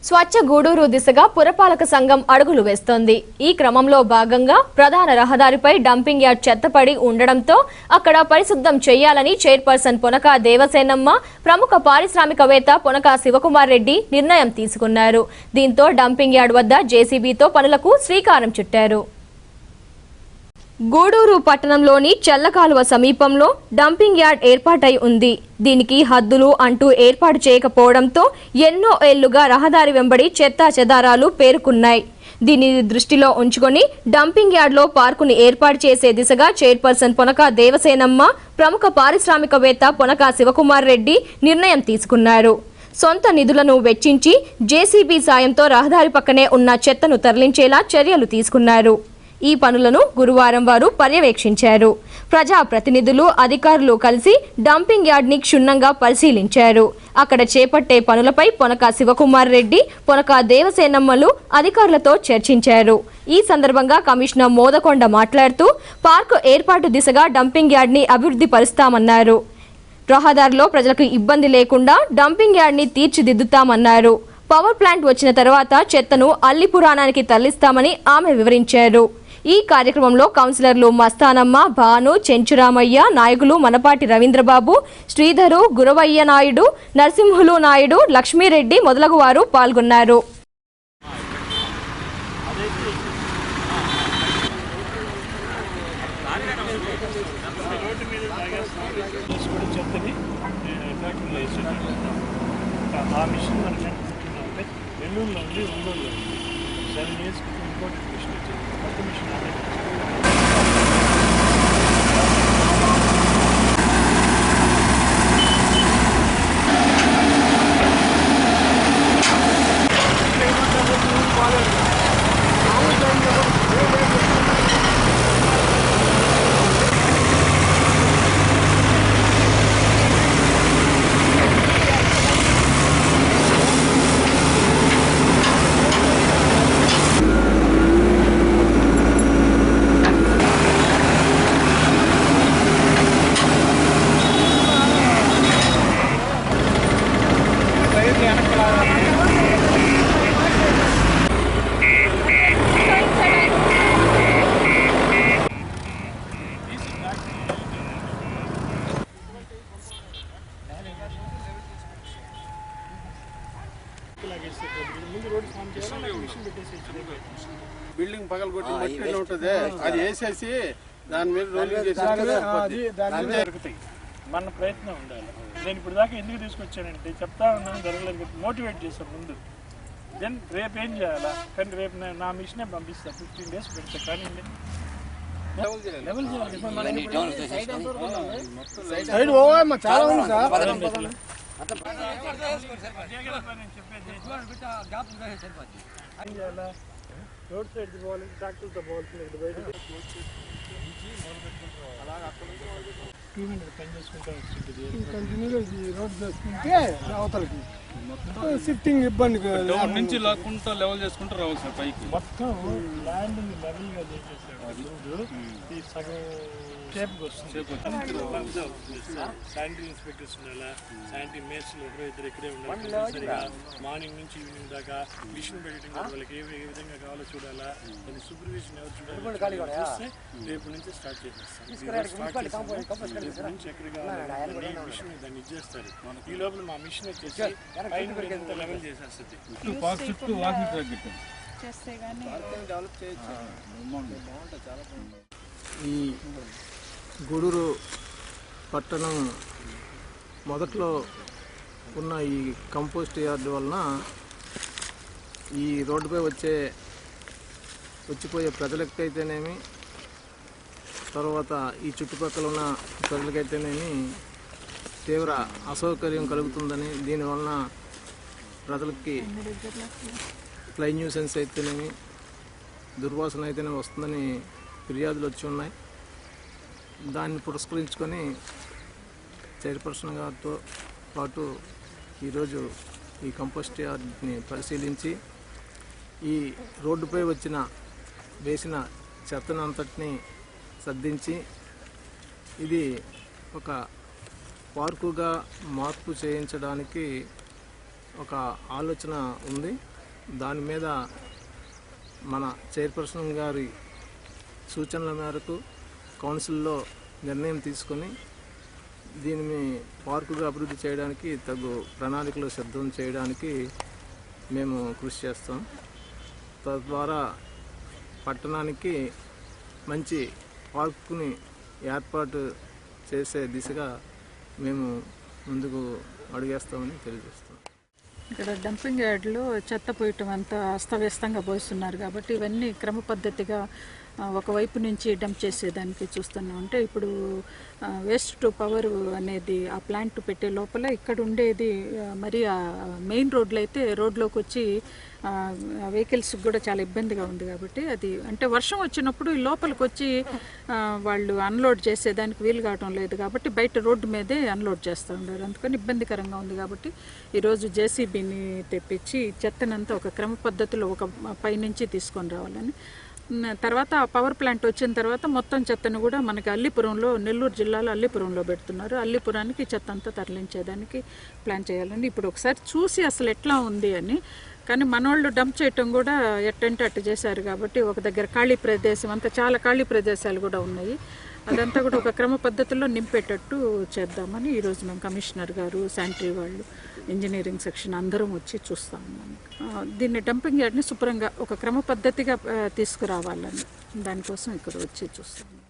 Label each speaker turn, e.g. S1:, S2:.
S1: స్వచ్ఛ గూడూరు దిశగా పురపాలక సంఘం అడుగులు వేస్తోంది. ఈ క్రమంలో భాగంగా ప్రధాన రహదారిపై డంపింగ్ యార్డ్ చెత్తపడి ఉండడంతో అక్కడ పరిశుద్ధం చేయాలని చైర్పర్సన్ పొనక దేవసేనమ్మ, ప్రముఖ పారిశ్రామికవేత్త పొనక శివకుమార్ రెడ్డి నిర్ణయం తీసుకున్నారు. దీంతో డంపింగ్ యార్డ్ వద్ద జేసీబీతో పనులకు శ్రీకారం చుట్టారు. గూడూరు పట్టణంలోని చెల్లకాలువ సమీపంలో డంపింగ్ యార్డ్ ఏర్పాటై ఉంది. దీనికి హద్దులు అంటూ ఏర్పాటు చేయకపోవడంతో ఎన్నో ఏళ్లుగా రహదారి వెంబడి చెత్తా చెదారాలు పేరుకున్నాయి. దీనిని దృష్టిలో ఉంచుకొని డంపింగ్ యార్డ్లో పార్కుని ఏర్పాటు చేసే దిశగా చైర్పర్సన్ పొనక దేవసేనమ్మ, ప్రముఖ పారిశ్రామికవేత్త పొనక శివకుమార్ రెడ్డి నిర్ణయం తీసుకున్నారు. సొంత నిధులను వెచ్చించి జేసీబీ సాయంతో రహదారి పక్కనే ఉన్న చెత్తను తరలించేలా చర్యలు తీసుకున్నారు. ఈ పనులను గురువారం వారు పర్యవేక్షించారు. ప్రజా ప్రతినిధులు, అధికారులు కలిసి డంపింగ్ యార్డ్ ని క్షుణ్ణంగా పరిశీలించారు. అక్కడ చేపట్టే పనులపై పొనక శివకుమార్ రెడ్డి, పొనక దేవసేనమ్మలు అధికారులతో చర్చించారు. ఈ సందర్భంగా కమిషనర్ మోదకొండ మాట్లాడుతూ పార్కు ఏర్పాటు దిశగా డంపింగ్ యార్డ్ ని అభివృద్ధి పరుస్తామన్నారు. రహదారిలో ప్రజలకు ఇబ్బంది లేకుండా డంపింగ్ యార్డ్ ని తీర్చిదిద్దుతామన్నారు. పవర్ ప్లాంట్ వచ్చిన తర్వాత చెత్తను అల్లిపురాణానికి తరలిస్తామని ఆమె వివరించారు. ఈ కార్యక్రమంలో కౌన్సిలర్లు మస్తానమ్మ, భాను, చెంచురామయ్య, నాయకులు మనపాటి రవీంద్రబాబు, శ్రీధరు, గురవయ్య నాయుడు, నరసింహులు నాయుడు, లక్ష్మీరెడ్డి మొదలగు వారు పాల్గొన్నారు.
S2: బిల్డింగ్ పగలగొట్టి మట్టి ఉంటుంది, అది వేసేసి దాని మీద రోలింగ్ చేసి
S3: మన ప్రయత్నం ఉండాలి. నేను ఇప్పుడు దాకా ఎందుకు తీసుకొచ్చానంటే చెప్తా ఉన్నాను, జరగలేదు, మోటివేట్ చేస్తాను ముందు. దెన్ రేపు ఏం చేయాలా, కానీ రేపు నా మిషనే పంపిస్తాను, 15 days పెడతా. కానీ రోడ్ సైడ్ పోవాలి, ట్రాక్టర్తో పోవాల్సింది బయట 200 పని చేసుకుంటా వస్తుంటుంది.
S4: కంటిన్యూగా రోడ్ చేసుకుంటే అవతలకి షిఫ్టింగ్ ఇబ్బంది
S5: నుంచి లాక్కుంటా లెవెల్ చేసుకుంటూ రావాలి సార్ పైకి.
S3: మొత్తం ల్యాండ్ లెవెల్గా చేసేసాడు. ఈ సగం షేప్కి వస్తుంది. శానిటరీ ఇన్స్పెక్టర్స్ ఉండాలా, శానిటరీ మేస్లు ఒకరో ఇద్దరు ఇక్కడే ఉండాలి. మార్నింగ్ నుంచి ఈవినింగ్ దాకా మిషన్ పెట్టడం, వాళ్ళకి ఏ విధంగా కావాలో చూడాలా, దాని సూపర్విజన్ ఎవరు చూడాలి చూస్తే రేపు నుంచి స్టార్ట్ చేసేస్తాం. రేపు నుంచి ఎక్కడ కావాలి మిషన్ దాన్ని ఇచ్చేస్తారు. ఈ లోపల మా మిషన్ వచ్చేసి పైన లెవెల్ చేసేస్తుంది.
S4: ఈ గూడూరు పట్టణం మొదట్లో ఉన్న ఈ కంపోస్ట్ యార్డు వలన ఈ రోడ్డుపై వచ్చిపోయే ప్రజలకైతేనేమి, తర్వాత ఈ చుట్టుపక్కల ఉన్న ప్రజలకైతేనేమి తీవ్ర అసౌకర్యం కలుగుతుందని, దీనివలన ప్రజలకి ఫ్లై న్యూసెన్స్ అయితేనేమి, దుర్వాసన అయితేనే వస్తుందని ఫిర్యాదులు వచ్చి ఉన్నాయి. దాన్ని పురస్కరించుకొని చైర్పర్సన్ గారితో పాటు ఈరోజు ఈ కంపోస్ట్ యార్డ్ని పరిశీలించి ఈ రోడ్డుపై వేసిన చెత్తనంతటిని సర్దించి ఇది ఒక పార్కుగా మార్పు చేయించడానికి ఒక ఆలోచన ఉంది. దాని మీద మన చైర్పర్సన్ గారి సూచనల మేరకు కౌన్సిల్లో నిర్ణయం తీసుకొని దీనిని పార్కుగా అభివృద్ధి చేయడానికి తగు ప్రణాళికలు సిద్ధం చేయడానికి మేము కృషి చేస్తాం. తద్వారా పట్టణానికి మంచి పార్కుని ఏర్పాటు చేసే దిశగా మేము ముందుకు అడుగేస్తామని తెలియజేస్తాం.
S6: ఇక్కడ డంపింగ్ యార్డ్లో చెత్త పోయటం అంతా అస్తవ్యస్తంగా పోస్తున్నారు కాబట్టి ఇవన్నీ క్రమ పద్ధతిగా ఒకవైపు నుంచి డంప్ చేసేదానికి చూస్తున్నాం. అంటే ఇప్పుడు వేస్ట్ టు పవర్ అనేది ఆ ప్లాంట్ పెట్టే లోపల ఇక్కడ ఉండేది మరి ఆ మెయిన్ రోడ్లు అయితే రోడ్లోకి వచ్చి వెహికల్స్ కూడా చాలా ఇబ్బందిగా ఉంది కాబట్టి అది అంటే వర్షం వచ్చినప్పుడు ఈ లోపలికి వచ్చి వాళ్ళు అన్లోడ్ చేసేదానికి వీలు కావటం లేదు కాబట్టి బయట రోడ్డు మీదే అన్లోడ్ చేస్తూ ఉన్నారు. అందుకని ఇబ్బందికరంగా ఉంది కాబట్టి ఈరోజు జేసీబీని తెప్పించి చెత్తనంతా ఒక క్రమ పద్ధతిలో ఒక పైనుంచి తీసుకొని రావాలని, తర్వాత ఆ పవర్ ప్లాంట్ వచ్చిన తర్వాత మొత్తం చెత్తను కూడా మనకి అల్లిపురంలో, నెల్లూరు జిల్లాలో అల్లిపురంలో పెడుతున్నారు. అల్లిపురానికి చెత్త అంతా తరలించేదానికి ప్లాన్ చేయాలని ఇప్పుడు ఒకసారి చూసి అసలు ఎట్లా ఉంది అని. కానీ మనోళ్ళు డంప్ చేయటం కూడా ఎట్టంటే అట్టు చేశారు కాబట్టి ఒక దగ్గర ఖాళీ ప్రదేశం అంతా చాలా ఖాళీ ప్రదేశాలు కూడా ఉన్నాయి. అదంతా కూడా ఒక క్రమ పద్ధతిలో నింపేటట్టు చేద్దామని ఈరోజు మేము కమిషనర్ గారు, శానిటరీ వాళ్ళు, ఇంజనీరింగ్ సెక్షన్ అందరం వచ్చి చూస్తా ఉన్నాము. దీన్ని డంపింగ్ యార్డ్ని శుభ్రంగా ఒక క్రమ పద్ధతిగా తీసుకురావాలని దానికోసం ఇక్కడ వచ్చి చూస్తాము.